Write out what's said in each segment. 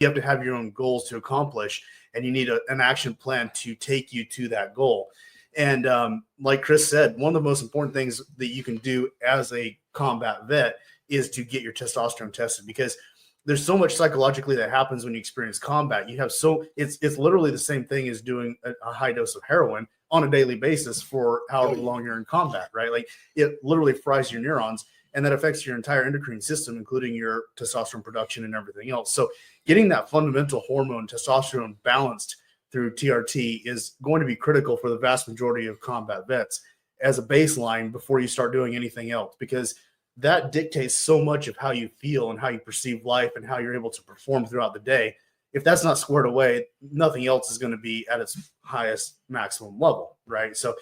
You have to have your own goals to accomplish, and you need an action plan to take you to that goal. And like Chris said, one of the most important things that you can do as a combat vet is to get your testosterone tested, because there's so much psychologically that happens when you experience combat. It's literally the same thing as doing a high dose of heroin on a daily basis for however long you're in combat, right? Like, it literally fries your neurons, and that affects your entire endocrine system, including your testosterone production and everything else. So getting that fundamental hormone testosterone balanced through TRT is going to be critical for the vast majority of combat vets as a baseline before you start doing anything else, because that dictates so much of how you feel and how you perceive life and how you're able to perform throughout the day. If that's not squared away, nothing else is going to be at its highest maximum level, right? So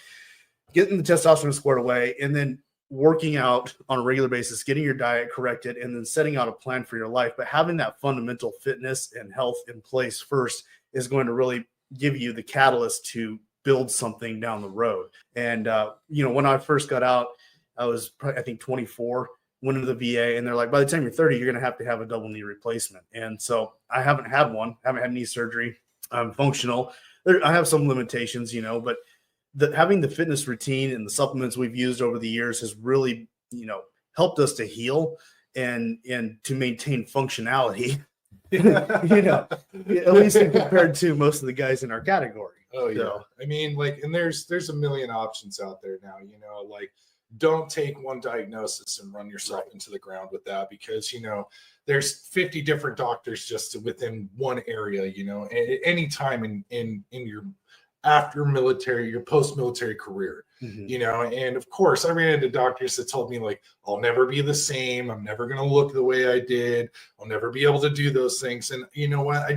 getting the testosterone squared away, and then working out on a regular basis, getting your diet corrected, and then setting out a plan for your life. But having that fundamental fitness and health in place first is going to really give you the catalyst to build something down the road. And, when I first got out, I was probably, I think, 24, went into the VA, and they're like, by the time you're 30, you're going to have a double knee replacement. And so I haven't had one, haven't had knee surgery. I'm functional. I have some limitations, but having the fitness routine and the supplements we've used over the years has really, helped us to heal and to maintain functionality, at least compared to most of the guys in our category. Oh, yeah. So, I mean, like, and there's a million options out there now, like, don't take one diagnosis and run yourself into the ground with that, because, there's 50 different doctors just within one area, at any time in your after military, your post-military career, and of course I ran into doctors that told me, like, I'll never be the same. I'm never going to look the way I did. I'll never be able to do those things. And you know what? I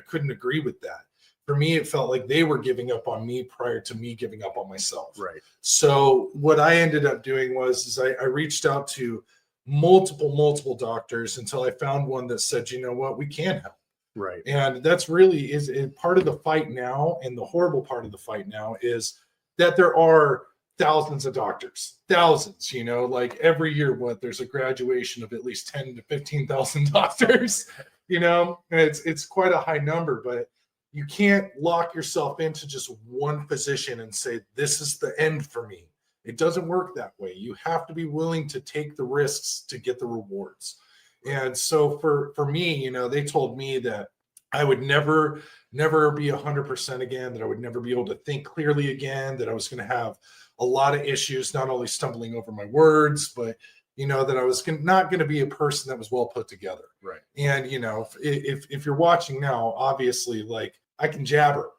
couldn't agree with that. For me, it felt like they were giving up on me prior to me giving up on myself. Right. So what I ended up doing was I reached out to multiple doctors until I found one that said, you know what, we can help. Right. And that's really is part of the fight now. And the horrible part of the fight now is that there are thousands of doctors, thousands, like every year, there's a graduation of at least 10 to 15,000 doctors, and it's quite a high number, but you can't lock yourself into just one position and say, this is the end for me. It doesn't work that way. You have to be willing to take the risks to get the rewards. And so for me, they told me that I would never be 100% again, that I would never be able to think clearly again, that I was going to have a lot of issues, not only stumbling over my words, but, that I was not going to be a person that was well put together. Right. And, if you're watching now, obviously, like, I can jabber.